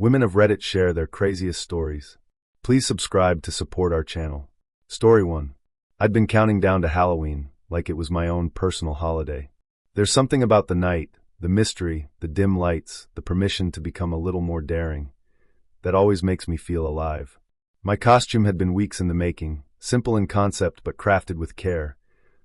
Women of Reddit share their craziest stories. Please subscribe to support our channel. Story 1. I'd been counting down to Halloween, like it was my own personal holiday. There's something about the night, the mystery, the dim lights, the permission to become a little more daring, that always makes me feel alive. My costume had been weeks in the making, simple in concept but crafted with care.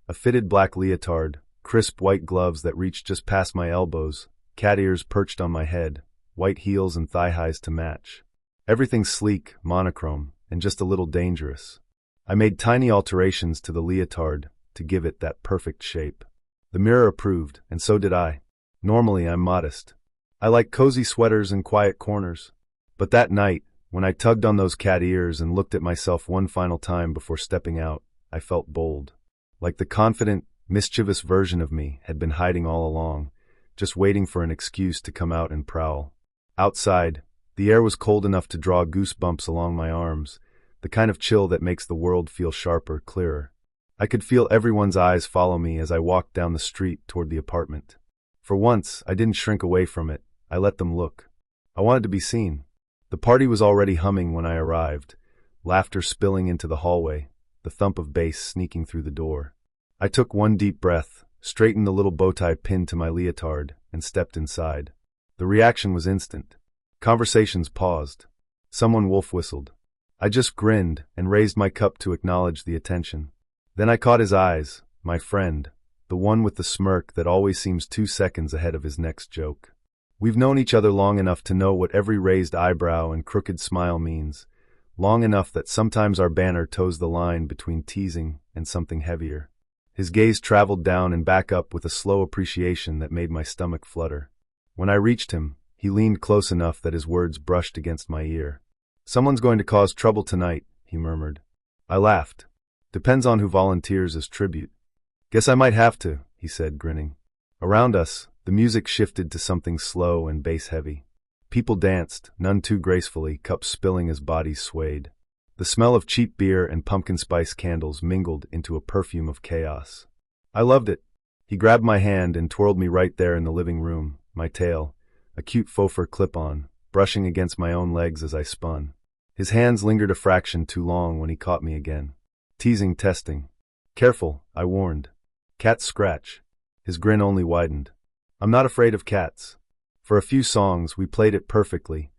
A fitted black leotard, crisp white gloves that reached just past my elbows, cat ears perched on my head, white heels and thigh-highs to match. Everything sleek, monochrome, and just a little dangerous. I made tiny alterations to the leotard to give it that perfect shape. The mirror approved, and so did I. Normally I'm modest. I like cozy sweaters and quiet corners. But that night, when I tugged on those cat ears and looked at myself one final time before stepping out, I felt bold. Like the confident, mischievous version of me had been hiding all along, just waiting for an excuse to come out and prowl. Outside, the air was cold enough to draw goosebumps along my arms, the kind of chill that makes the world feel sharper, clearer. I could feel everyone's eyes follow me as I walked down the street toward the apartment. For once, I didn't shrink away from it. I let them look. I wanted to be seen. The party was already humming when I arrived, laughter spilling into the hallway, the thump of bass sneaking through the door. I took one deep breath, straightened the little bow tie pinned to my leotard, and stepped inside. The reaction was instant. Conversations paused. Someone wolf whistled. I just grinned and raised my cup to acknowledge the attention. Then I caught his eyes, my friend, the one with the smirk that always seems 2 seconds ahead of his next joke. We've known each other long enough to know what every raised eyebrow and crooked smile means, long enough that sometimes our banter toes the line between teasing and something heavier. His gaze traveled down and back up with a slow appreciation that made my stomach flutter. When I reached him, he leaned close enough that his words brushed against my ear. "Someone's going to cause trouble tonight," he murmured. I laughed. "Depends on who volunteers as tribute." "Guess I might have to," he said, grinning. Around us, the music shifted to something slow and bass-heavy. People danced, none too gracefully, cups spilling as bodies swayed. The smell of cheap beer and pumpkin spice candles mingled into a perfume of chaos. I loved it. He grabbed my hand and twirled me right there in the living room, my tail, a cute faux fur clip-on, brushing against my own legs as I spun. His hands lingered a fraction too long when he caught me again. Teasing, testing. "Careful," I warned. "Cats scratch." His grin only widened. "I'm not afraid of cats." For a few songs, we played it perfectly.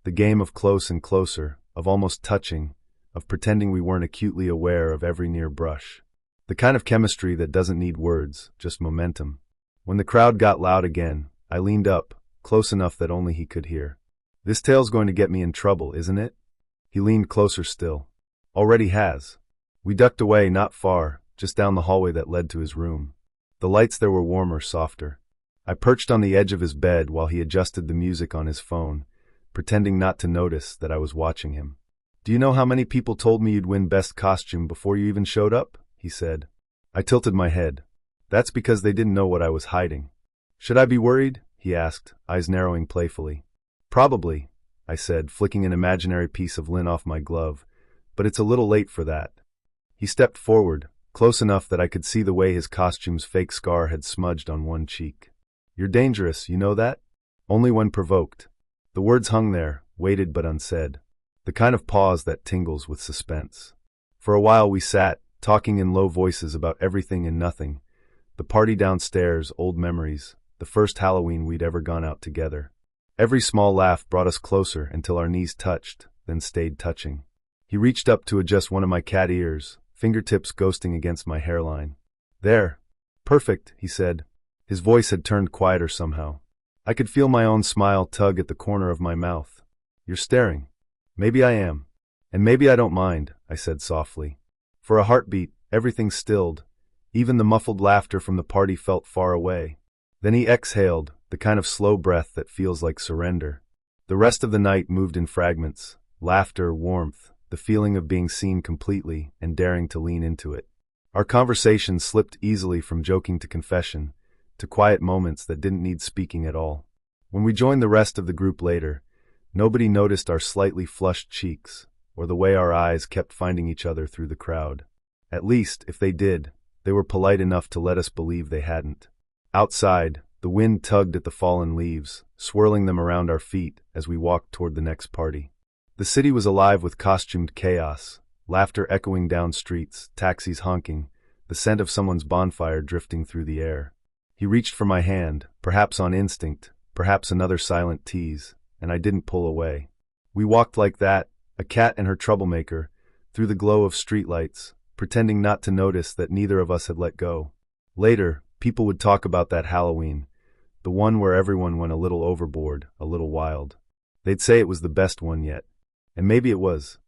The game of close and closer, of almost touching, of pretending we weren't acutely aware of every near brush. The kind of chemistry that doesn't need words, just momentum. When the crowd got loud again, I leaned up, close enough that only he could hear. "This tale's going to get me in trouble, isn't it?" He leaned closer still. "Already has." We ducked away not far, just down the hallway that led to his room. The lights there were warmer, softer. I perched on the edge of his bed while he adjusted the music on his phone, pretending not to notice that I was watching him. "Do you know how many people told me you'd win best costume before you even showed up?" he said. I tilted my head. "That's because they didn't know what I was hiding." "Should I be worried?" he asked, eyes narrowing playfully. "Probably," I said, flicking an imaginary piece of lint off my glove, "but it's a little late for that." He stepped forward, close enough that I could see the way his costume's fake scar had smudged on one cheek. "You're dangerous, you know that?" "Only when provoked." The words hung there, weighted but unsaid. The kind of pause that tingles with suspense. For a while we sat, talking in low voices about everything and nothing. The party downstairs, old memories, the first Halloween we'd ever gone out together. Every small laugh brought us closer until our knees touched, then stayed touching. He reached up to adjust one of my cat ears, fingertips ghosting against my hairline. "There. Perfect," he said. His voice had turned quieter somehow. I could feel my own smile tug at the corner of my mouth. "You're staring." "Maybe I am. And maybe I don't mind," I said softly. For a heartbeat, everything stilled. Even the muffled laughter from the party felt far away. Then he exhaled, the kind of slow breath that feels like surrender. The rest of the night moved in fragments. Laughter, warmth, the feeling of being seen completely and daring to lean into it. Our conversation slipped easily from joking to confession, to quiet moments that didn't need speaking at all. When we joined the rest of the group later, nobody noticed our slightly flushed cheeks, or the way our eyes kept finding each other through the crowd. At least, if they did, they were polite enough to let us believe they hadn't. Outside, the wind tugged at the fallen leaves, swirling them around our feet as we walked toward the next party. The city was alive with costumed chaos, laughter echoing down streets, taxis honking, the scent of someone's bonfire drifting through the air. He reached for my hand, perhaps on instinct, perhaps another silent tease, and I didn't pull away. We walked like that, a cat and her troublemaker, through the glow of streetlights, pretending not to notice that neither of us had let go. Later, people would talk about that Halloween, the one where everyone went a little overboard, a little wild. They'd say it was the best one yet. And maybe it was.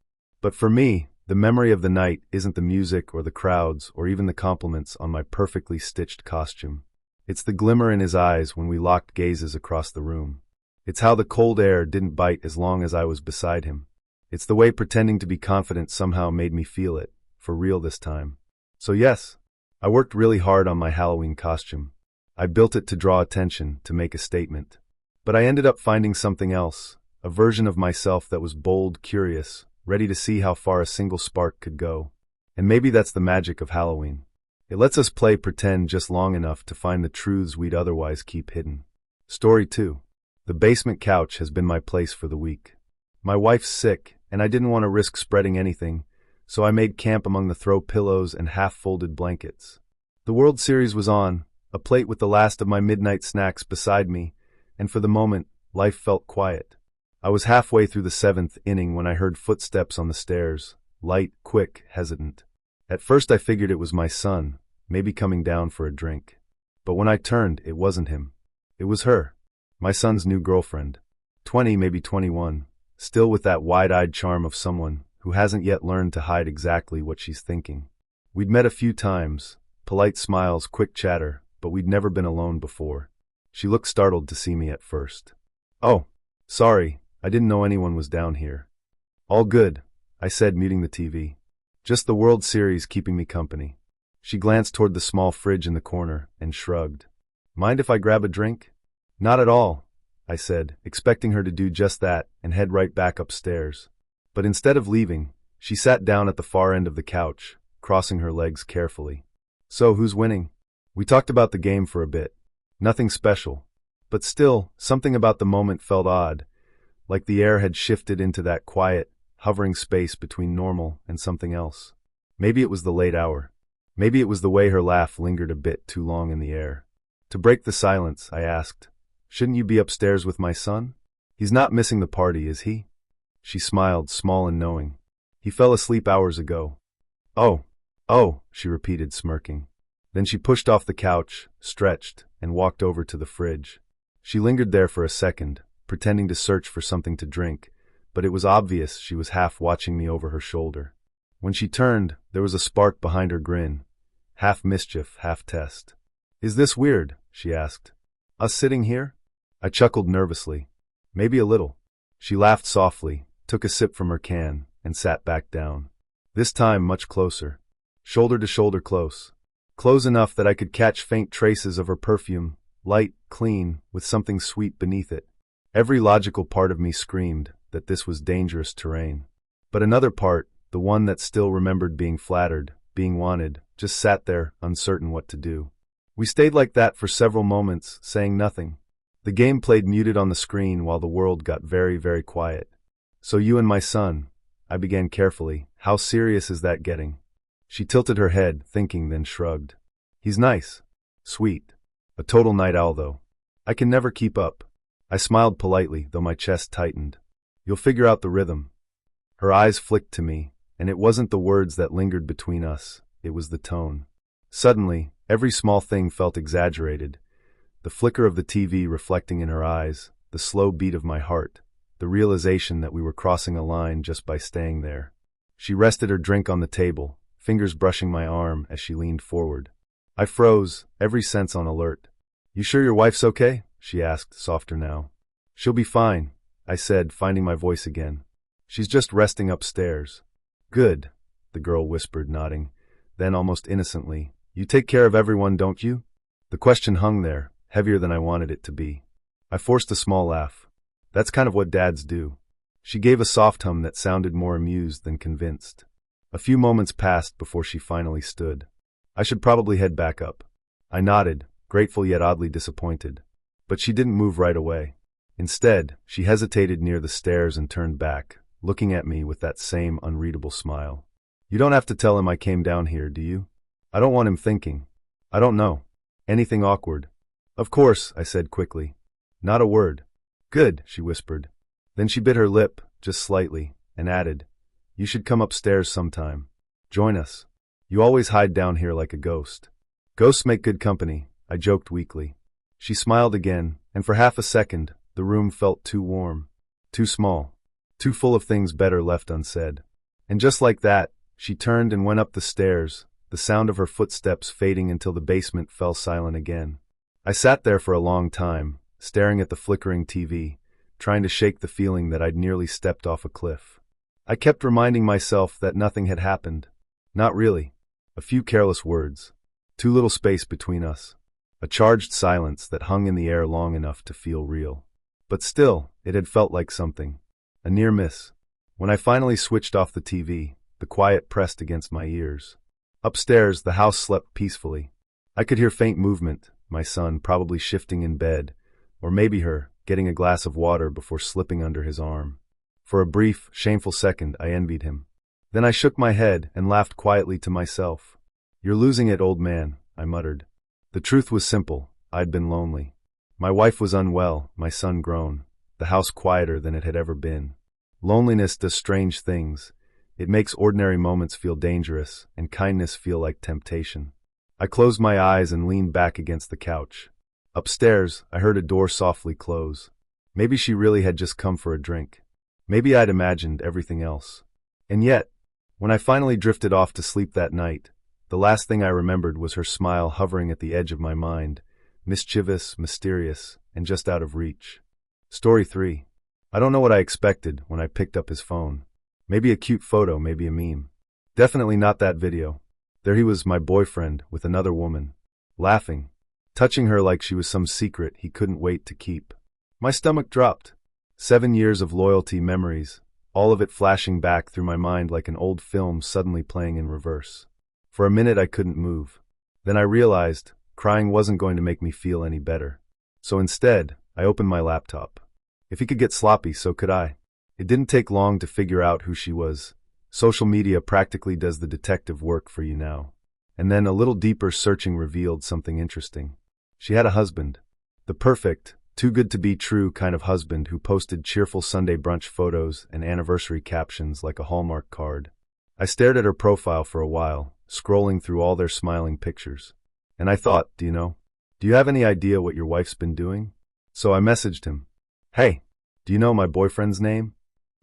But for me, the memory of the night isn't the music or the crowds or even the compliments on my perfectly stitched costume. It's the glimmer in his eyes when we locked gazes across the room. It's how the cold air didn't bite as long as I was beside him. It's the way pretending to be confident somehow made me feel it, for real this time. So yes, I worked really hard on my Halloween costume. I built it to draw attention, to make a statement. But I ended up finding something else, a version of myself that was bold, curious, ready to see how far a single spark could go. And maybe that's the magic of Halloween. It lets us play pretend just long enough to find the truths we'd otherwise keep hidden. Story 2. The basement couch has been my place for the week. My wife's sick, and I didn't want to risk spreading anything, so I made camp among the throw pillows and half-folded blankets. The World Series was on, a plate with the last of my midnight snacks beside me, and for the moment, life felt quiet. I was halfway through the 7th inning when I heard footsteps on the stairs, light, quick, hesitant. At first I figured it was my son, maybe coming down for a drink. But when I turned, it wasn't him. It was her, my son's new girlfriend. 20, maybe 21, still with that wide-eyed charm of someone who hasn't yet learned to hide exactly what she's thinking. We'd met a few times, polite smiles, quick chatter, but we'd never been alone before. She looked startled to see me at first. "Oh, sorry, I didn't know anyone was down here." "All good," I said, muting the TV. "Just the World Series keeping me company." She glanced toward the small fridge in the corner and shrugged. "Mind if I grab a drink?" "Not at all," I said, expecting her to do just that and head right back upstairs. But instead of leaving, she sat down at the far end of the couch, crossing her legs carefully. "So, who's winning?" We talked about the game for a bit. Nothing special. But still, something about the moment felt odd, like the air had shifted into that quiet, hovering space between normal and something else. Maybe it was the late hour. Maybe it was the way her laugh lingered a bit too long in the air. To break the silence, I asked, "Shouldn't you be upstairs with my son? He's not missing the party, is he?" She smiled, small and knowing. "He fell asleep hours ago." Oh, she repeated, smirking. Then she pushed off the couch, stretched, and walked over to the fridge. She lingered there for a second, pretending to search for something to drink, but it was obvious she was half watching me over her shoulder. When she turned, there was a spark behind her grin, half mischief, half test. "Is this weird?" she asked. "Us sitting here?" I chuckled nervously. "Maybe a little." She laughed softly, took a sip from her can, and sat back down. This time much closer. Shoulder to shoulder close. Close enough that I could catch faint traces of her perfume, light, clean, with something sweet beneath it. Every logical part of me screamed that this was dangerous terrain. But another part, the one that still remembered being flattered, being wanted, just sat there, uncertain what to do. We stayed like that for several moments, saying nothing. The game played muted on the screen while the world got very, very quiet. "So you and my son," I began carefully, "how serious is that getting?" She tilted her head, thinking, then shrugged. "He's nice. Sweet. A total night owl, though. I can never keep up." I smiled politely, though my chest tightened. "You'll figure out the rhythm." Her eyes flicked to me, and it wasn't the words that lingered between us, it was the tone. Suddenly, every small thing felt exaggerated. The flicker of the TV reflecting in her eyes, the slow beat of my heart, the realization that we were crossing a line just by staying there. She rested her drink on the table, fingers brushing my arm as she leaned forward. I froze, every sense on alert. "You sure your wife's okay?" she asked, softer now. "She'll be fine," I said, finding my voice again. "She's just resting upstairs." "Good," the girl whispered, nodding. Then, almost innocently, "You take care of everyone, don't you?" The question hung there, heavier than I wanted it to be. I forced a small laugh. "That's kind of what dads do." She gave a soft hum that sounded more amused than convinced. A few moments passed before she finally stood. "I should probably head back up." I nodded, grateful yet oddly disappointed. But she didn't move right away. Instead, she hesitated near the stairs and turned back, looking at me with that same unreadable smile. You don't have to tell him I came down here, do you? I don't want him thinking. I don't know. Anything awkward. Of course, I said quickly. Not a word. Good, she whispered. Then she bit her lip, just slightly, and added, You should come upstairs sometime. Join us. You always hide down here like a ghost. Ghosts make good company, I joked weakly. She smiled again, and for half a second, the room felt too warm, too small, too full of things better left unsaid. And just like that, she turned and went up the stairs, the sound of her footsteps fading until the basement fell silent again. I sat there for a long time, staring at the flickering TV, trying to shake the feeling that I'd nearly stepped off a cliff. I kept reminding myself that nothing had happened. Not really. A few careless words. Too little space between us. A charged silence that hung in the air long enough to feel real. But still, it had felt like something. A near miss. When I finally switched off the TV, the quiet pressed against my ears. Upstairs, the house slept peacefully. I could hear faint movement, my son probably shifting in bed, or maybe her, getting a glass of water before slipping under his arm. For a brief, shameful second, I envied him. Then I shook my head and laughed quietly to myself. You're losing it, old man, I muttered. The truth was simple. I'd been lonely. My wife was unwell, my son grown, the house quieter than it had ever been. Loneliness does strange things. It makes ordinary moments feel dangerous, and kindness feel like temptation. I closed my eyes and leaned back against the couch. Upstairs, I heard a door softly close. Maybe she really had just come for a drink. Maybe I'd imagined everything else. And yet, when I finally drifted off to sleep that night, the last thing I remembered was her smile hovering at the edge of my mind, mischievous, mysterious, and just out of reach. Story 3. I don't know what I expected when I picked up his phone. Maybe a cute photo, maybe a meme. Definitely not that video. There he was, my boyfriend, with another woman. Laughing. Touching her like she was some secret he couldn't wait to keep. My stomach dropped. 7 years of loyalty memories, all of it flashing back through my mind like an old film suddenly playing in reverse. For a minute I couldn't move. Then I realized crying wasn't going to make me feel any better. So instead, I opened my laptop. If he could get sloppy, so could I. It didn't take long to figure out who she was. Social media practically does the detective work for you now. And then a little deeper searching revealed something interesting. She had a husband. The perfect, too good to be true kind of husband who posted cheerful Sunday brunch photos and anniversary captions like a Hallmark card. I stared at her profile for a while, scrolling through all their smiling pictures. And I thought, do you have any idea what your wife's been doing? So I messaged him. Hey, do you know my boyfriend's name?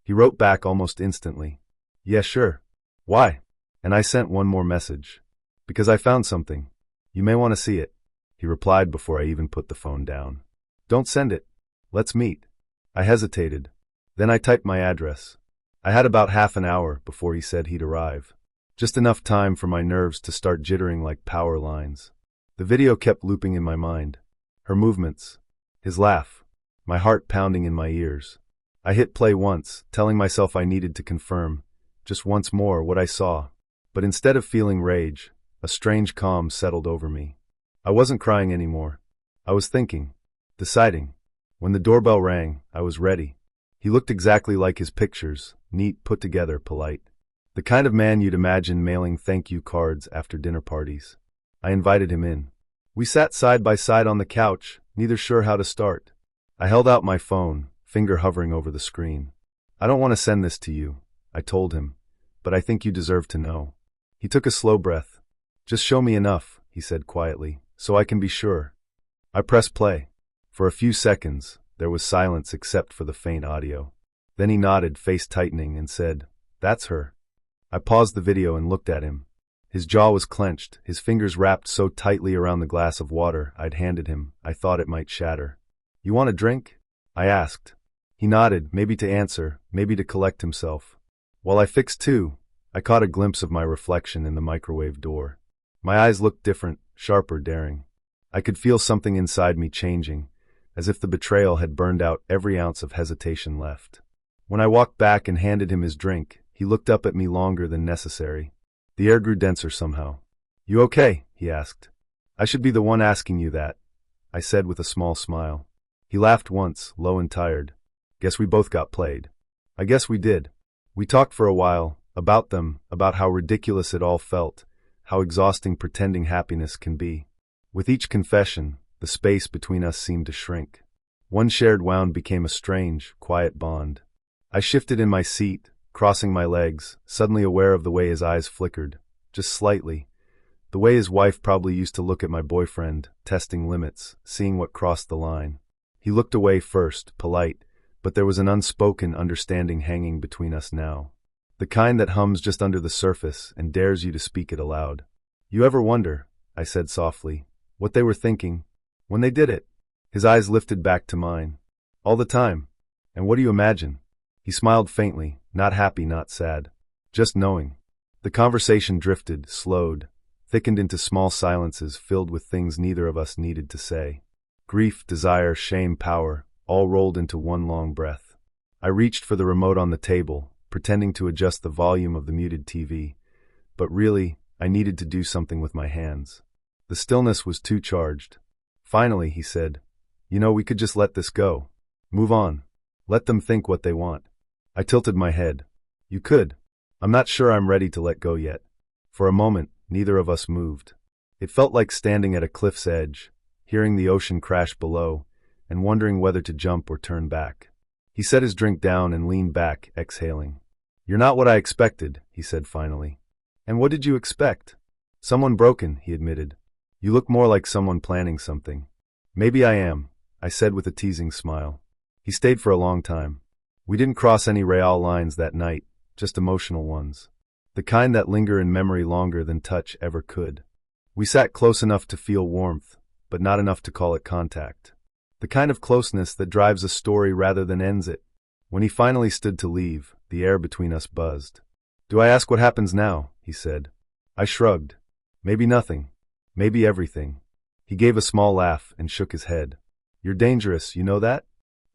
He wrote back almost instantly. Yeah, sure. Why? And I sent one more message. Because I found something. You may want to see it. He replied before I even put the phone down. Don't send it. Let's meet. I hesitated. Then I typed my address. I had about half an hour before he said he'd arrive. Just enough time for my nerves to start jittering like power lines. The video kept looping in my mind. Her movements. His laugh. My heart pounding in my ears. I hit play once, telling myself I needed to confirm, just once more, what I saw. But instead of feeling rage, a strange calm settled over me. I wasn't crying anymore. I was thinking. Deciding. When the doorbell rang, I was ready. He looked exactly like his pictures, neat, put together, polite. The kind of man you'd imagine mailing thank you cards after dinner parties. I invited him in. We sat side by side on the couch, neither sure how to start. I held out my phone, finger hovering over the screen. I don't want to send this to you, I told him, but I think you deserve to know. He took a slow breath. Just show me enough, he said quietly, so I can be sure. I pressed play. For a few seconds, there was silence except for the faint audio. Then he nodded, face tightening, and said, That's her. I paused the video and looked at him. His jaw was clenched, his fingers wrapped so tightly around the glass of water I'd handed him, I thought it might shatter. You want a drink? I asked. He nodded, maybe to answer, maybe to collect himself. While I fixed too, I caught a glimpse of my reflection in the microwave door. My eyes looked different, sharper, daring. I could feel something inside me changing, as if the betrayal had burned out every ounce of hesitation left. When I walked back and handed him his drink, he looked up at me longer than necessary. The air grew denser somehow. You okay? He asked. I should be the one asking you that, I said with a small smile. He laughed once, low and tired. Guess we both got played. I guess we did. We talked for a while, about them, about how ridiculous it all felt, how exhausting pretending happiness can be. With each confession, the space between us seemed to shrink. One shared wound became a strange, quiet bond. I shifted in my seat, crossing my legs, suddenly aware of the way his eyes flickered, just slightly. The way his wife probably used to look at my boyfriend, testing limits, seeing what crossed the line. He looked away first, polite, but there was an unspoken understanding hanging between us now. The kind that hums just under the surface and dares you to speak it aloud. You ever wonder, I said softly, what they were thinking when they did it? His eyes lifted back to mine. All the time. And what do you imagine? He smiled faintly, not happy, not sad. Just knowing. The conversation drifted, slowed, thickened into small silences filled with things neither of us needed to say. Grief, desire, shame, power, all rolled into one long breath. I reached for the remote on the table, pretending to adjust the volume of the muted TV. But really, I needed to do something with my hands. The stillness was too charged. Finally, he said, "You know, we could just let this go. Move on. Let them think what they want." I tilted my head. "You could. I'm not sure I'm ready to let go yet." For a moment, neither of us moved. It felt like standing at a cliff's edge, hearing the ocean crash below, and wondering whether to jump or turn back. He set his drink down and leaned back, exhaling. "You're not what I expected," he said finally. "And what did you expect?" "Someone broken," he admitted. "You look more like someone planning something." "Maybe I am," I said with a teasing smile. He stayed for a long time. We didn't cross any real lines that night, just emotional ones. The kind that linger in memory longer than touch ever could. We sat close enough to feel warmth, but not enough to call it contact. The kind of closeness that drives a story rather than ends it. When he finally stood to leave, the air between us buzzed. "Do I ask what happens now?" he said. I shrugged. "Maybe nothing. Maybe everything." He gave a small laugh and shook his head. "You're dangerous, you know that?"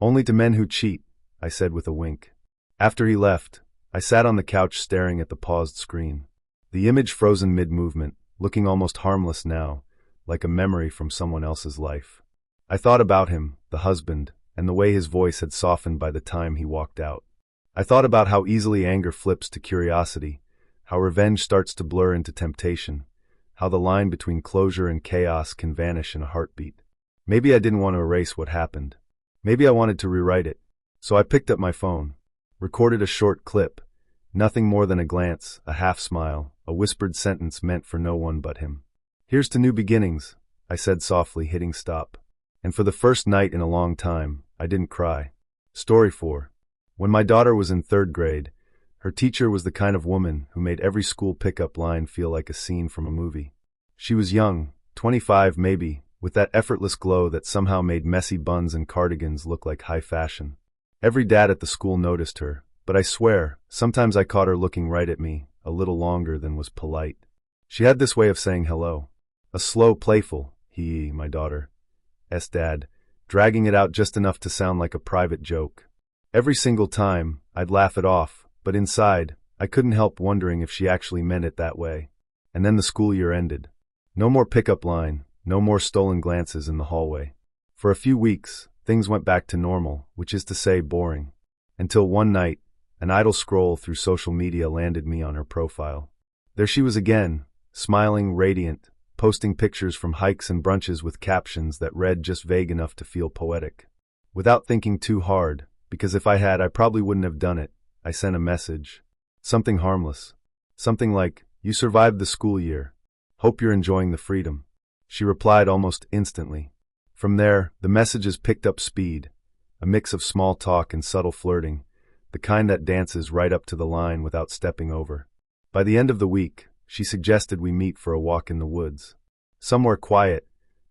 "Only to men who cheat," I said with a wink. After he left, I sat on the couch staring at the paused screen. The image frozen mid-movement, looking almost harmless now, like a memory from someone else's life. I thought about him, the husband, and the way his voice had softened by the time he walked out. I thought about how easily anger flips to curiosity, how revenge starts to blur into temptation, how the line between closure and chaos can vanish in a heartbeat. Maybe I didn't want to erase what happened. Maybe I wanted to rewrite it. So I picked up my phone, recorded a short clip, nothing more than a glance, a half smile, a whispered sentence meant for no one but him. "Here's to new beginnings," I said softly, hitting stop. And for the first night in a long time, I didn't cry. Story 4. When my daughter was in 3rd grade, her teacher was the kind of woman who made every school pickup line feel like a scene from a movie. She was young, 25 maybe, with that effortless glow that somehow made messy buns and cardigans look like high fashion. Every dad at the school noticed her, but I swear, sometimes I caught her looking right at me, a little longer than was polite. She had this way of saying hello. A slow, playful, my daughter's dad, dragging it out just enough to sound like a private joke. Every single time, I'd laugh it off, but inside, I couldn't help wondering if she actually meant it that way. And then the school year ended. No more pickup line, no more stolen glances in the hallway. For a few weeks, things went back to normal, which is to say boring. Until one night, an idle scroll through social media landed me on her profile. There she was again, smiling, radiant, posting pictures from hikes and brunches with captions that read just vague enough to feel poetic. Without thinking too hard, because if I had, I probably wouldn't have done it, I sent a message. Something harmless. Something like, "You survived the school year. Hope you're enjoying the freedom." She replied almost instantly. From there, the messages picked up speed, a mix of small talk and subtle flirting, the kind that dances right up to the line without stepping over. By the end of the week, she suggested we meet for a walk in the woods. Somewhere quiet,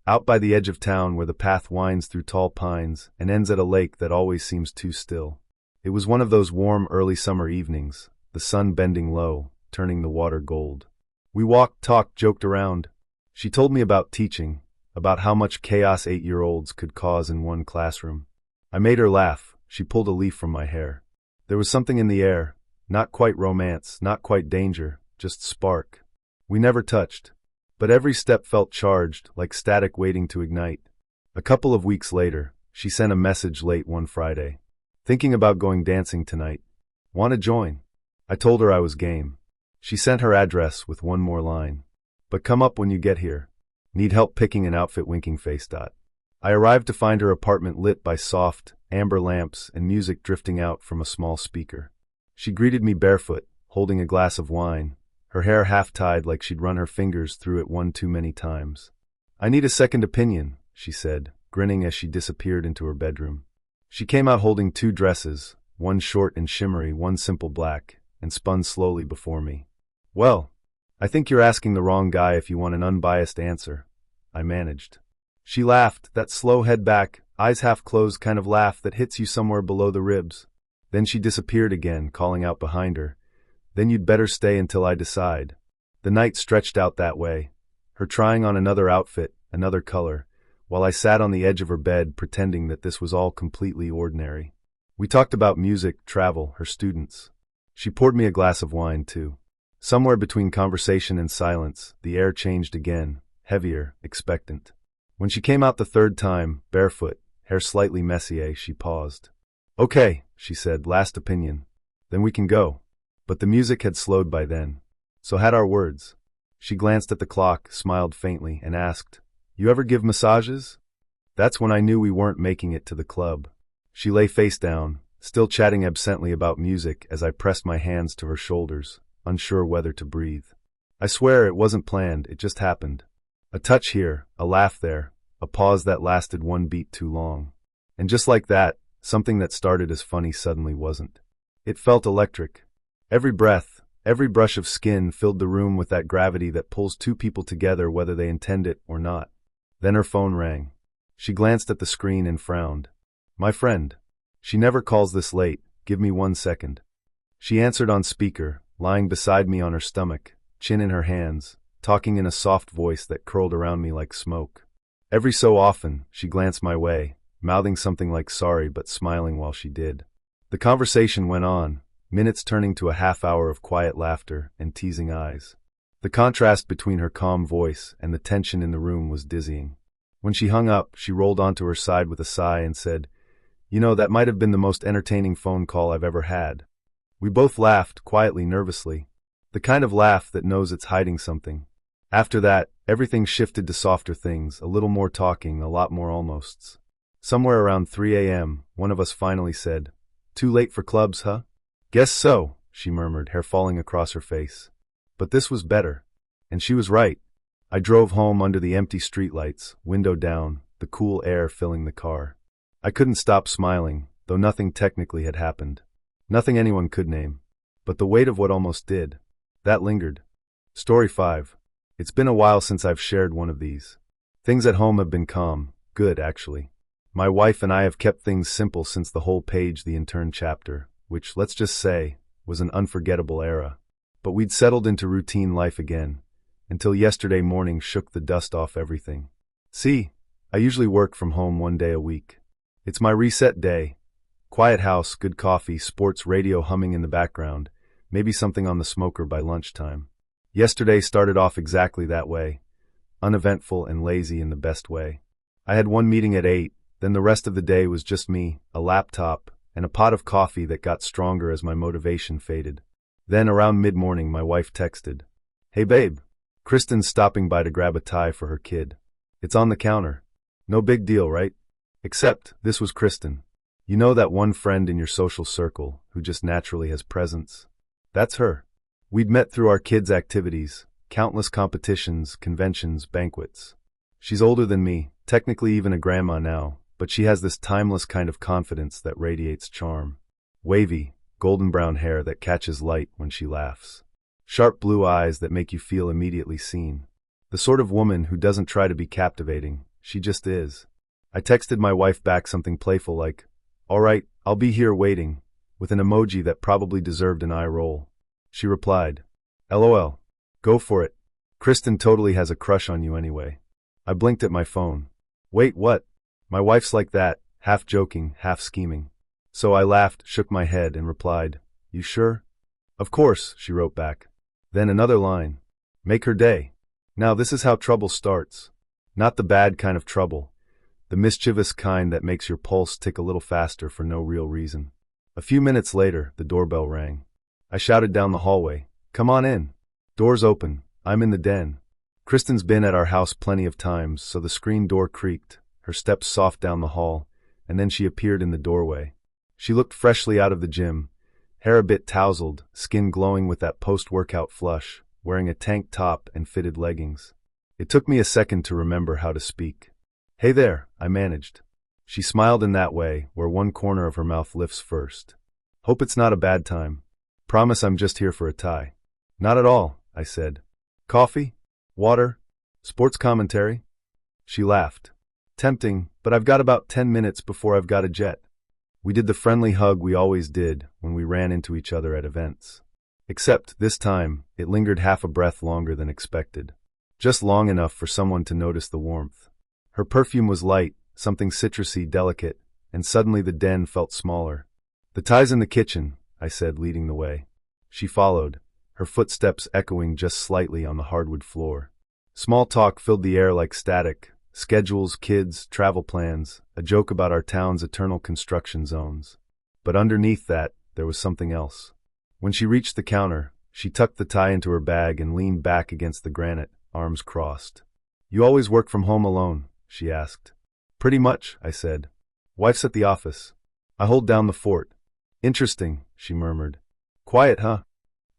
out by the edge of town where the path winds through tall pines and ends at a lake that always seems too still. It was one of those warm early summer evenings, the sun bending low, turning the water gold. We walked, talked, joked around. She told me about teaching, about how much chaos 8-year-olds could cause in one classroom. I made her laugh. She pulled a leaf from my hair. There was something in the air, not quite romance, not quite danger, just spark. We never touched, but every step felt charged, like static waiting to ignite. A couple of weeks later, She sent a message late one Friday. Thinking about going dancing tonight. Want to join? I told her I was game. She sent her address with one more line. But come up when you get here. Need help picking an outfit, winking face. I arrived to find her apartment lit by soft, amber lamps and music drifting out from a small speaker. She greeted me barefoot, holding a glass of wine, her hair half-tied like she'd run her fingers through it one too many times. I need a second opinion, she said, grinning as she disappeared into her bedroom. She came out holding two dresses, one short and shimmery, one simple black, and spun slowly before me. Well, I think you're asking the wrong guy if you want an unbiased answer, I managed. She laughed, that slow head back, eyes half closed kind of laugh that hits you somewhere below the ribs. Then she disappeared again, calling out behind her. Then you'd better stay until I decide. The night stretched out that way, her trying on another outfit, another color, while I sat on the edge of her bed pretending that this was all completely ordinary. We talked about music, travel, her students. She poured me a glass of wine, too. Somewhere between conversation and silence, the air changed again, heavier, expectant. When she came out the third time, barefoot, hair slightly messy, she paused. Okay, she said, last opinion. Then we can go. But the music had slowed by then. So had our words. She glanced at the clock, smiled faintly, and asked, You ever give massages? That's when I knew we weren't making it to the club. She lay face down, still chatting absently about music as I pressed my hands to her shoulders, unsure whether to breathe. I swear it wasn't planned, it just happened. A touch here, a laugh there, a pause that lasted one beat too long. And just like that, something that started as funny suddenly wasn't. It felt electric. Every breath, every brush of skin filled the room with that gravity that pulls two people together whether they intend it or not. Then her phone rang. She glanced at the screen and frowned. My friend. She never calls this late, give me 1 second. She answered on speaker, lying beside me on her stomach, chin in her hands, talking in a soft voice that curled around me like smoke. Every so often, she glanced my way, mouthing something like sorry but smiling while she did. The conversation went on, minutes turning to a half-hour of quiet laughter and teasing eyes. The contrast between her calm voice and the tension in the room was dizzying. When she hung up, she rolled onto her side with a sigh and said, You know, that might have been the most entertaining phone call I've ever had. We both laughed, quietly, nervously. The kind of laugh that knows it's hiding something. After that, everything shifted to softer things, a little more talking, a lot more almosts. Somewhere around 3 a.m., one of us finally said, Too late for clubs, huh? Guess so, she murmured, hair falling across her face. But this was better. And she was right. I drove home under the empty streetlights, window down, the cool air filling the car. I couldn't stop smiling, though nothing technically had happened. Nothing anyone could name. But the weight of what almost did. That lingered. Story 5. It's been a while since I've shared one of these. Things at home have been calm, good actually. My wife and I have kept things simple since the whole page the intern chapter, which, let's just say, was an unforgettable era. But we'd settled into routine life again, until yesterday morning shook the dust off everything. See, I usually work from home 1 day a week. It's my reset day. Quiet house, good coffee, sports radio humming in the background, maybe something on the smoker by lunchtime. Yesterday started off exactly that way, uneventful and lazy in the best way. I had one meeting at 8, then the rest of the day was just me, a laptop, and a pot of coffee that got stronger as my motivation faded. Then around mid-morning my wife texted, Hey babe, Kristen's stopping by to grab a tie for her kid. It's on the counter. No big deal, right? Except, this was Kristen. You know that one friend in your social circle who just naturally has presence? That's her. We'd met through our kids' activities, countless competitions, conventions, banquets. She's older than me, technically even a grandma now, but she has this timeless kind of confidence that radiates charm. Wavy, golden brown hair that catches light when she laughs. Sharp blue eyes that make you feel immediately seen. The sort of woman who doesn't try to be captivating, she just is. I texted my wife back something playful like, All right, I'll be here waiting, with an emoji that probably deserved an eye roll. She replied, LOL. Go for it. Kristen totally has a crush on you anyway. I blinked at my phone. Wait, what? My wife's like that, half joking, half scheming. So I laughed, shook my head, and replied, You sure? Of course, she wrote back. Then another line. Make her day. Now this is how trouble starts. Not the bad kind of trouble, the mischievous kind that makes your pulse tick a little faster for no real reason. A few minutes later, the doorbell rang. I shouted down the hallway, "Come on in." Doors open. I'm in the den. Kristen's been at our house plenty of times, so the screen door creaked, her steps soft down the hall, and then she appeared in the doorway. She looked freshly out of the gym, hair a bit tousled, skin glowing with that post-workout flush, wearing a tank top and fitted leggings. It took me a second to remember how to speak. "Hey there," I managed. She smiled in that way, where one corner of her mouth lifts first. "Hope it's not a bad time. Promise I'm just here for a tie." "Not at all," I said. "Coffee? Water? Sports commentary?" She laughed. "Tempting, but I've got about 10 minutes before I've got a jet." We did the friendly hug we always did when we ran into each other at events. Except, this time, it lingered half a breath longer than expected. Just long enough for someone to notice the warmth. Her perfume was light, something citrusy, delicate, and suddenly the den felt smaller. "The tie's in the kitchen," I said, leading the way. She followed, her footsteps echoing just slightly on the hardwood floor. Small talk filled the air like static. Schedules, kids, travel plans, a joke about our town's eternal construction zones. But underneath that, there was something else. When she reached the counter, she tucked the tie into her bag and leaned back against the granite, arms crossed. "You always work from home alone?" she asked. "Pretty much," I said. "Wife's at the office. I hold down the fort." "Interesting," she murmured. "Quiet, huh?"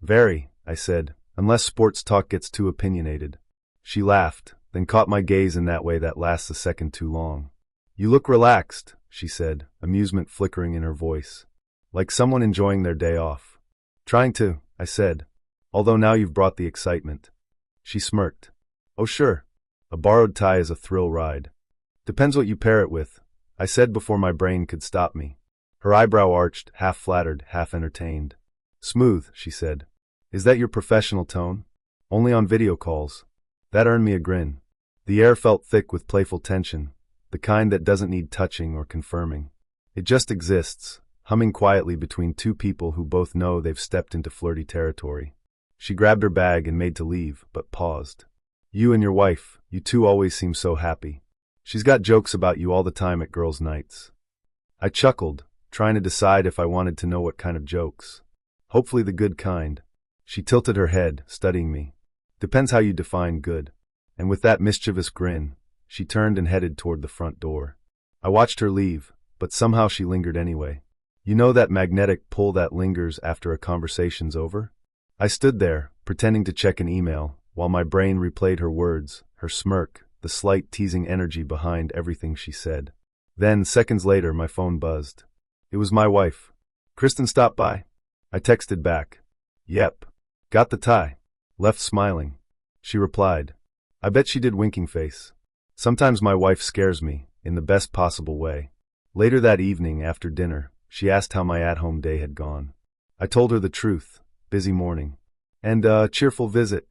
"Very," I said, "unless sports talk gets too opinionated." She laughed, then caught my gaze in that way that lasts a second too long. "You look relaxed," she said, amusement flickering in her voice. "Like someone enjoying their day off." "Trying to," I said, "although now you've brought the excitement." She smirked. "Oh sure. A borrowed tie is a thrill ride. Depends what you pair it with," I said before my brain could stop me. Her eyebrow arched, half flattered, half entertained. "Smooth," she said. "Is that your professional tone?" "Only on video calls." That earned me a grin. The air felt thick with playful tension, the kind that doesn't need touching or confirming. It just exists, humming quietly between two people who both know they've stepped into flirty territory. She grabbed her bag and made to leave, but paused. "You and your wife, you two always seem so happy. She's got jokes about you all the time at girls' nights." I chuckled, trying to decide if I wanted to know what kind of jokes. "Hopefully the good kind." She tilted her head, studying me. "Depends how you define good." And with that mischievous grin, she turned and headed toward the front door. I watched her leave, but somehow she lingered anyway. You know that magnetic pull that lingers after a conversation's over? I stood there, pretending to check an email, while my brain replayed her words, her smirk, the slight teasing energy behind everything she said. Then, seconds later, my phone buzzed. It was my wife. "Kristen stopped by?" I texted back. "Yep. Got the tie." Left smiling. She replied. I bet she did, winking face. Sometimes my wife scares me, in the best possible way. Later that evening, after dinner, she asked how my at-home day had gone. I told her the truth. Busy morning. And a cheerful visit.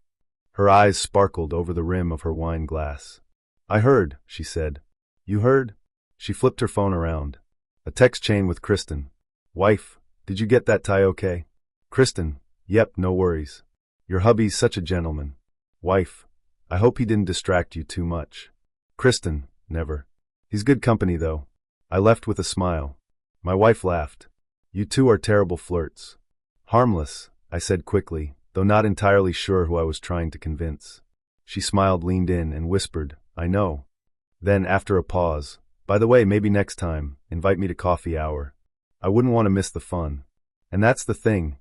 Her eyes sparkled over the rim of her wine glass. "I heard," she said. "You heard?" She flipped her phone around. A text chain with Kristen. "Wife, did you get that tie okay?" Kristen, "Yep, no worries. Your hubby's such a gentleman." Wife, "I hope he didn't distract you too much." Kristen, "Never. He's good company though." I left with a smile. My wife laughed. "You two are terrible flirts." "Harmless," I said quickly, though not entirely sure who I was trying to convince. She smiled, leaned in, and whispered, "I know." Then, after a pause, "By the way, maybe next time, invite me to coffee hour. I wouldn't want to miss the fun." And that's the thing.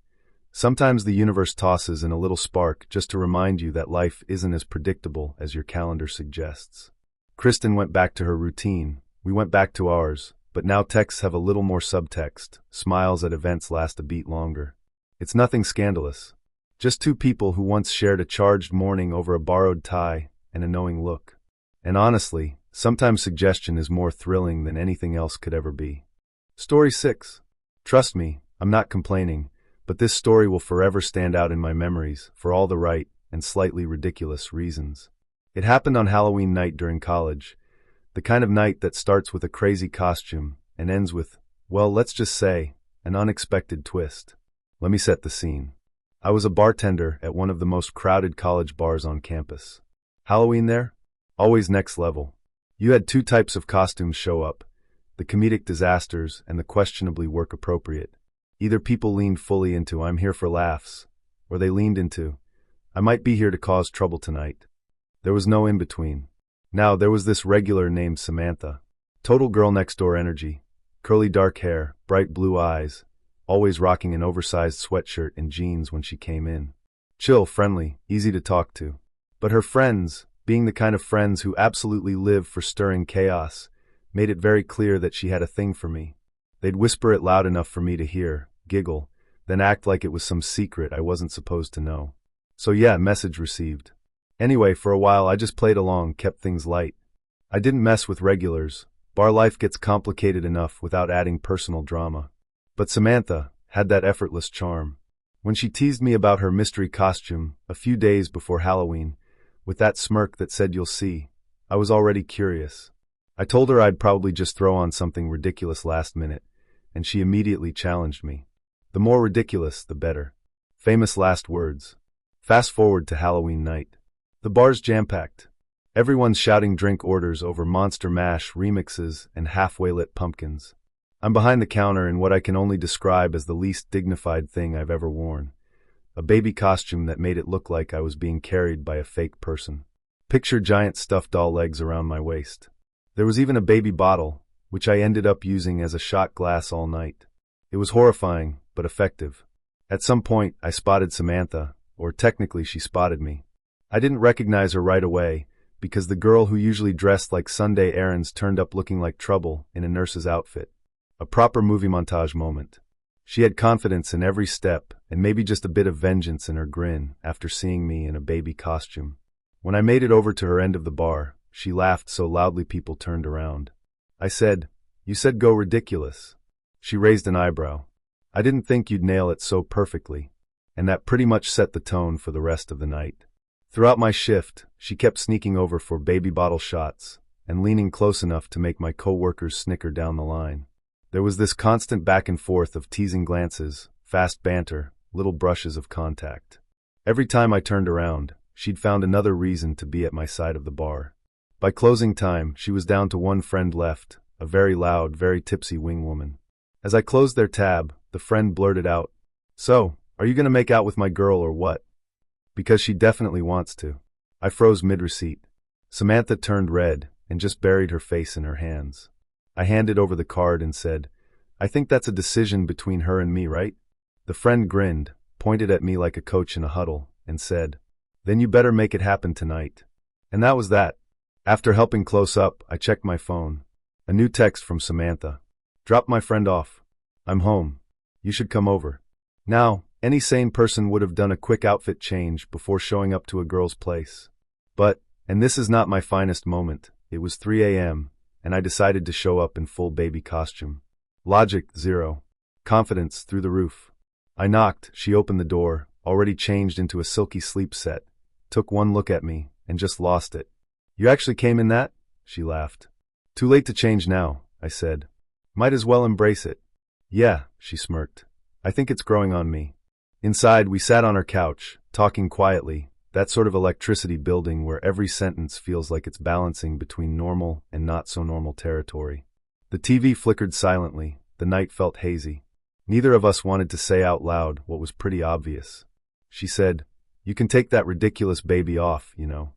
Sometimes the universe tosses in a little spark just to remind you that life isn't as predictable as your calendar suggests. Kristen went back to her routine. We went back to ours, but now texts have a little more subtext. Smiles at events last a beat longer. It's nothing scandalous. Just two people who once shared a charged morning over a borrowed tie and a knowing look. And honestly, sometimes suggestion is more thrilling than anything else could ever be. Story 6. Trust me, I'm not complaining, but this story will forever stand out in my memories for all the right and slightly ridiculous reasons. It happened on Halloween night during college, the kind of night that starts with a crazy costume and ends with, well, let's just say, an unexpected twist. Let me set the scene. I was a bartender at one of the most crowded college bars on campus. Halloween there? Always next level. You had two types of costumes show up, the comedic disasters and the questionably work-appropriate. Either people leaned fully into "I'm here for laughs," or they leaned into "I might be here to cause trouble tonight." There was no in-between. Now, there was this regular named Samantha. Total girl-next-door energy, curly dark hair, bright blue eyes, always rocking an oversized sweatshirt and jeans when she came in. Chill, friendly, easy to talk to. But her friends, being the kind of friends who absolutely live for stirring chaos, made it very clear that she had a thing for me. They'd whisper it loud enough for me to hear, giggle, then act like it was some secret I wasn't supposed to know. So yeah, message received. Anyway, for a while I just played along, kept things light. I didn't mess with regulars. Bar life gets complicated enough without adding personal drama. But Samantha had that effortless charm. When she teased me about her mystery costume a few days before Halloween, with that smirk that said "you'll see," I was already curious. I told her I'd probably just throw on something ridiculous last minute, and she immediately challenged me. The more ridiculous, the better. Famous last words. Fast forward to Halloween night. The bar's jam-packed. Everyone's shouting drink orders over Monster Mash remixes and halfway lit pumpkins. I'm behind the counter in what I can only describe as the least dignified thing I've ever worn. A baby costume that made it look like I was being carried by a fake person. Picture giant stuffed doll legs around my waist. There was even a baby bottle, which I ended up using as a shot glass all night. It was horrifying, but effective. At some point, I spotted Samantha, or technically she spotted me. I didn't recognize her right away, because the girl who usually dressed like Sunday errands turned up looking like trouble in a nurse's outfit. A proper movie montage moment. She had confidence in every step, and maybe just a bit of vengeance in her grin after seeing me in a baby costume. When I made it over to her end of the bar, she laughed so loudly people turned around. I said, "You said go ridiculous." She raised an eyebrow. "I didn't think you'd nail it so perfectly." And that pretty much set the tone for the rest of the night. Throughout my shift, she kept sneaking over for baby bottle shots and leaning close enough to make my coworkers snicker down the line. There was this constant back and forth of teasing glances, fast banter, little brushes of contact. Every time I turned around, she'd found another reason to be at my side of the bar. By closing time, she was down to one friend left, a very loud, very tipsy wing woman. As I closed their tab, the friend blurted out, "So, are you going to make out with my girl or what?" Because she definitely wants to. I froze mid-receipt. Samantha turned red and just buried her face in her hands. I handed over the card and said, "I think that's a decision between her and me, right?" The friend grinned, pointed at me like a coach in a huddle, and said, "Then you better make it happen tonight." And that was that. After helping close up, I checked my phone. A new text from Samantha. "Dropped my friend off. I'm home. You should come over." Now, any sane person would have done a quick outfit change before showing up to a girl's place. But, and this is not my finest moment, it was 3 a.m., and I decided to show up in full baby costume. Logic, zero. Confidence, through the roof. I knocked, she opened the door, already changed into a silky sleep set, took one look at me, and just lost it. "You actually came in that?" She laughed. "Too late to change now," I said. "Might as well embrace it." "Yeah," she smirked. "I think it's growing on me." Inside, we sat on our couch, talking quietly, that sort of electricity building where every sentence feels like it's balancing between normal and not-so-normal territory. The TV flickered silently, the night felt hazy. Neither of us wanted to say out loud what was pretty obvious. She said, "You can take that ridiculous baby off, you know."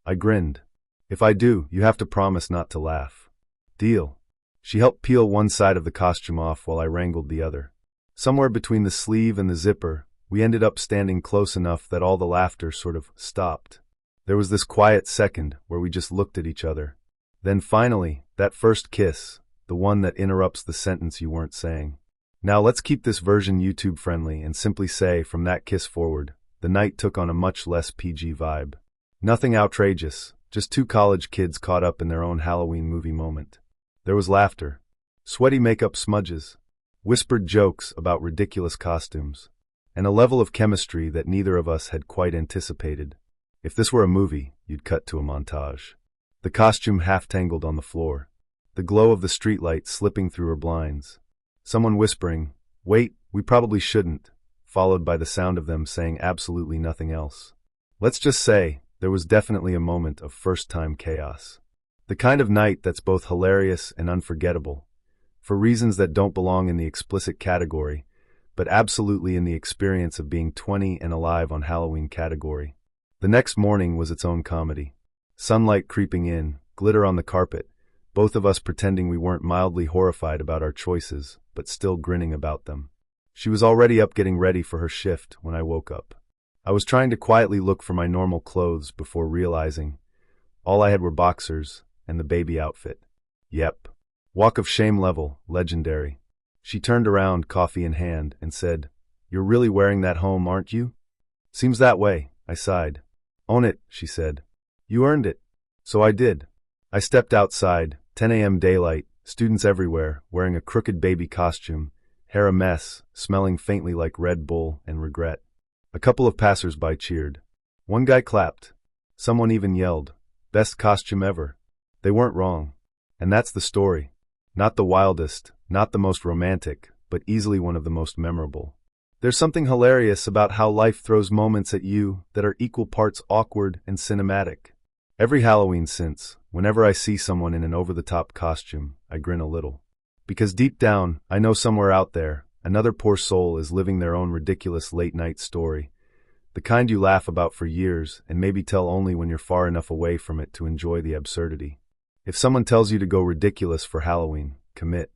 I grinned. "If I do, you have to promise not to laugh." "Deal." She helped peel one side of the costume off while I wrangled the other. Somewhere between the sleeve and the zipper, we ended up standing close enough that all the laughter sort of stopped. There was this quiet second where we just looked at each other. Then finally, that first kiss, the one that interrupts the sentence you weren't saying. Now let's keep this version YouTube friendly and simply say from that kiss forward, the night took on a much less PG vibe. Nothing outrageous, just two college kids caught up in their own Halloween movie moment. There was laughter, sweaty makeup smudges, whispered jokes about ridiculous costumes, and a level of chemistry that neither of us had quite anticipated. If this were a movie, you'd cut to a montage. The costume half-tangled on the floor, the glow of the streetlight slipping through her blinds, someone whispering, "Wait, we probably shouldn't," followed by the sound of them saying absolutely nothing else. Let's just say, there was definitely a moment of first-time chaos. The kind of night that's both hilarious and unforgettable, for reasons that don't belong in the explicit category, but absolutely in the experience of being 20 and alive on Halloween category. The next morning was its own comedy. Sunlight creeping in, glitter on the carpet, both of us pretending we weren't mildly horrified about our choices, but still grinning about them. She was already up getting ready for her shift when I woke up. I was trying to quietly look for my normal clothes before realizing all I had were boxers and the baby outfit. Yep. Walk of shame level, legendary. She turned around, coffee in hand, and said, "You're really wearing that home, aren't you?" "Seems that way," I sighed. "Own it," she said. "You earned it." So I did. I stepped outside, 10 a.m. daylight, students everywhere, wearing a crooked baby costume, hair a mess, smelling faintly like Red Bull and regret. A couple of passers-by cheered. One guy clapped. Someone even yelled, "Best costume ever." They weren't wrong. And that's the story. Not the wildest, not the most romantic, but easily one of the most memorable. There's something hilarious about how life throws moments at you that are equal parts awkward and cinematic. Every Halloween since, whenever I see someone in an over-the-top costume, I grin a little. Because deep down, I know somewhere out there, another poor soul is living their own ridiculous late-night story. The kind you laugh about for years and maybe tell only when you're far enough away from it to enjoy the absurdity. If someone tells you to go ridiculous for Halloween, commit.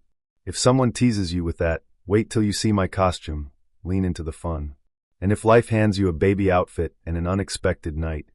If someone teases you with that, "Wait till you see my costume," lean into the fun. And if life hands you a baby outfit and an unexpected night,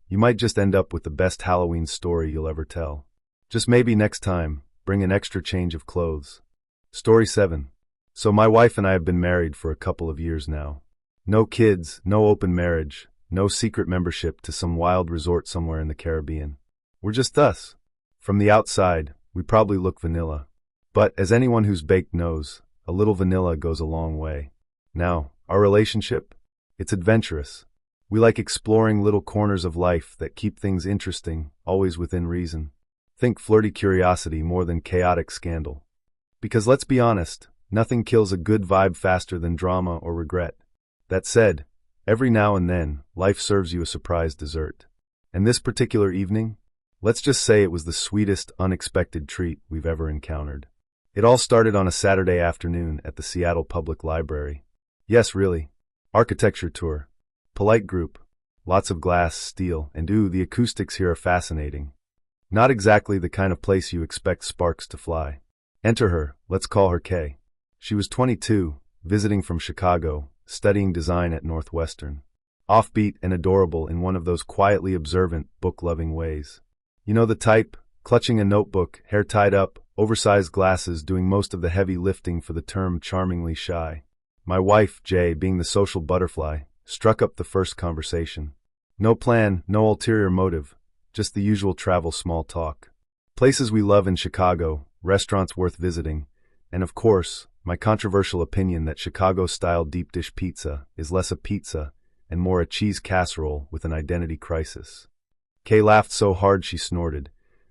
you might just end up with the best Halloween story you'll ever tell. Just maybe next time, bring an extra change of clothes. Story 7. So my wife and I have been married for a couple of years now. No kids, no open marriage, no secret membership to some wild resort somewhere in the Caribbean. We're just us. From the outside, we probably look vanilla. But as anyone who's baked knows, a little vanilla goes a long way. Now, our relationship? It's adventurous. We like exploring little corners of life that keep things interesting, always within reason. Think flirty curiosity more than chaotic scandal. Because let's be honest, nothing kills a good vibe faster than drama or regret. That said, every now and then, life serves you a surprise dessert. And this particular evening, let's just say it was the sweetest, unexpected treat we've ever encountered. It all started on a Saturday afternoon at the Seattle Public Library. Yes, really. Architecture tour. Polite group. Lots of glass, steel, and the acoustics here are fascinating. Not exactly the kind of place you expect sparks to fly. Enter her, let's call her Kay. She was 22, visiting from Chicago, studying design at Northwestern. Offbeat and adorable in one of those quietly observant, book-loving ways. You know the type, clutching a notebook, hair tied up, oversized glasses doing most of the heavy lifting for the term charmingly shy. My wife, Jay, being the social butterfly, struck up the first conversation. No plan, no ulterior motive, just the usual travel small talk. Places we love in Chicago, restaurants worth visiting, and of course, my controversial opinion that Chicago-style deep dish pizza is less a pizza and more a cheese casserole with an identity crisis. Kay laughed so hard she snorted,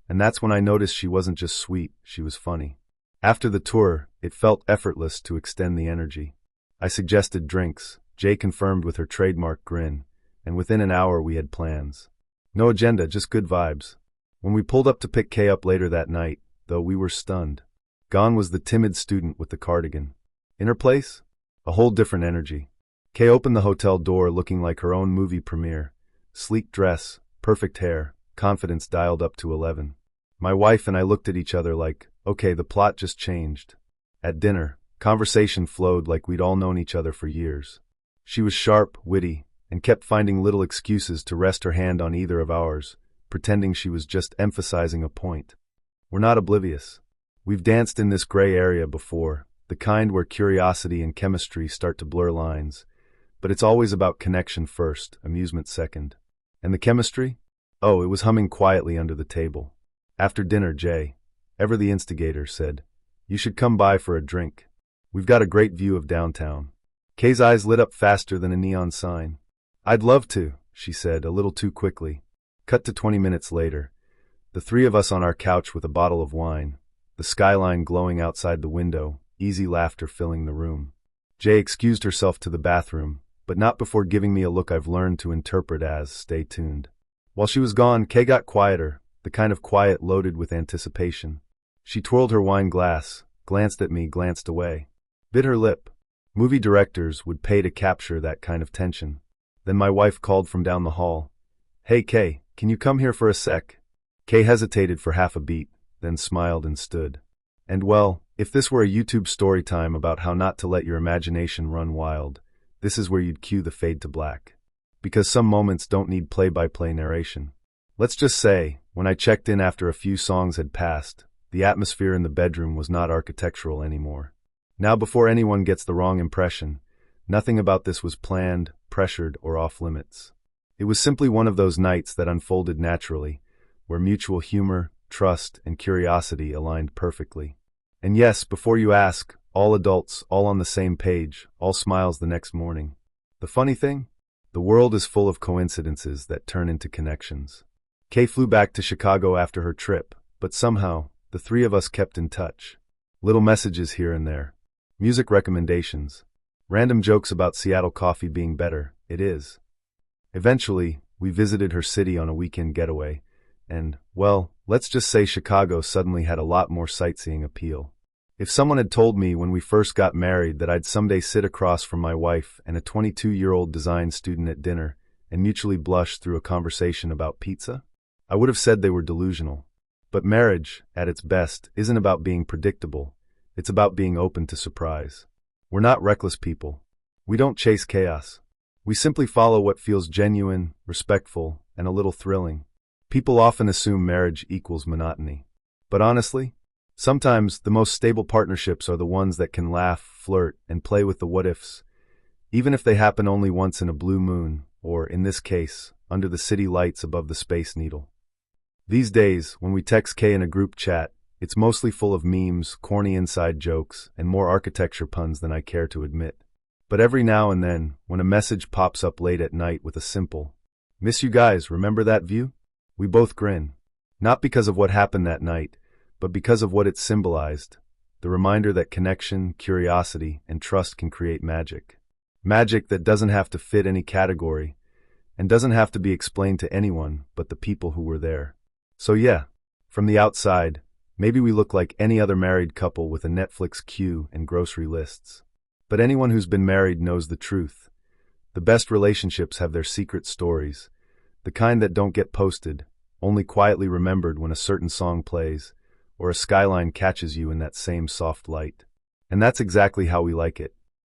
and that's when I noticed she wasn't just sweet, she was funny. After the tour, it felt effortless to extend the energy. I suggested drinks, Jay confirmed with her trademark grin, and within an hour we had plans. No agenda, just good vibes. When we pulled up to pick Kay up later that night, though, we were stunned. Gone was the timid student with the cardigan. In her place? A whole different energy. Kay opened the hotel door looking like her own movie premiere. Sleek dress, perfect hair, confidence dialed up to 11. My wife and I looked at each other like, okay, the plot just changed. At dinner, conversation flowed like we'd all known each other for years. She was sharp, witty, and kept finding little excuses to rest her hand on either of ours, pretending she was just emphasizing a point. We're not oblivious. We've danced in this gray area before, the kind where curiosity and chemistry start to blur lines, but it's always about connection first, amusement second. And the chemistry? Oh, it was humming quietly under the table. After dinner, Jay, ever the instigator, said, "You should come by for a drink. We've got a great view of downtown." Kay's eyes lit up faster than a neon sign. "I'd love to," she said, a little too quickly. Cut to 20 minutes later. The three of us on our couch with a bottle of wine, the skyline glowing outside the window, easy laughter filling the room. Jay excused herself to the bathroom, but not before giving me a look I've learned to interpret as, "Stay tuned." While she was gone, Kay got quieter, the kind of quiet loaded with anticipation. She twirled her wine glass, glanced at me, glanced away, bit her lip. Movie directors would pay to capture that kind of tension. Then my wife called from down the hall. "Hey, Kay, can you come here for a sec?" Kay hesitated for half a beat, then smiled and stood. And well, if this were a YouTube story time about how not to let your imagination run wild, this is where you'd cue the fade to black. Because some moments don't need play-by-play narration. Let's just say, when I checked in after a few songs had passed, the atmosphere in the bedroom was not architectural anymore. Now, before anyone gets the wrong impression, nothing about this was planned, pressured, or off-limits. It was simply one of those nights that unfolded naturally, where mutual humor, trust, and curiosity aligned perfectly. And yes, before you ask, all adults, all on the same page, all smiles the next morning. The funny thing? The world is full of coincidences that turn into connections. Kay flew back to Chicago after her trip, but somehow, the three of us kept in touch. Little messages here and there. Music recommendations. Random jokes about Seattle coffee being better. It is. Eventually, we visited her city on a weekend getaway, and, well, let's just say Chicago suddenly had a lot more sightseeing appeal. If someone had told me when we first got married that I'd someday sit across from my wife and a 22-year-old design student at dinner and mutually blush through a conversation about pizza, I would have said they were delusional. But marriage, at its best, isn't about being predictable. It's about being open to surprise. We're not reckless people. We don't chase chaos. We simply follow what feels genuine, respectful, and a little thrilling. People often assume marriage equals monotony. But honestly, sometimes the most stable partnerships are the ones that can laugh, flirt, and play with the what-ifs, even if they happen only once in a blue moon, or, in this case, under the city lights above the Space Needle. These days, when we text Kay in a group chat, it's mostly full of memes, corny inside jokes, and more architecture puns than I care to admit. But every now and then, when a message pops up late at night with a simple, "Miss you guys, remember that view?" we both grin. Not because of what happened that night, but because of what it symbolized. The reminder that connection, curiosity, and trust can create magic. Magic that doesn't have to fit any category, and doesn't have to be explained to anyone but the people who were there. So yeah, from the outside, maybe we look like any other married couple with a Netflix queue and grocery lists. But anyone who's been married knows the truth. The best relationships have their secret stories, the kind that don't get posted, only quietly remembered when a certain song plays, or a skyline catches you in that same soft light. And that's exactly how we like it.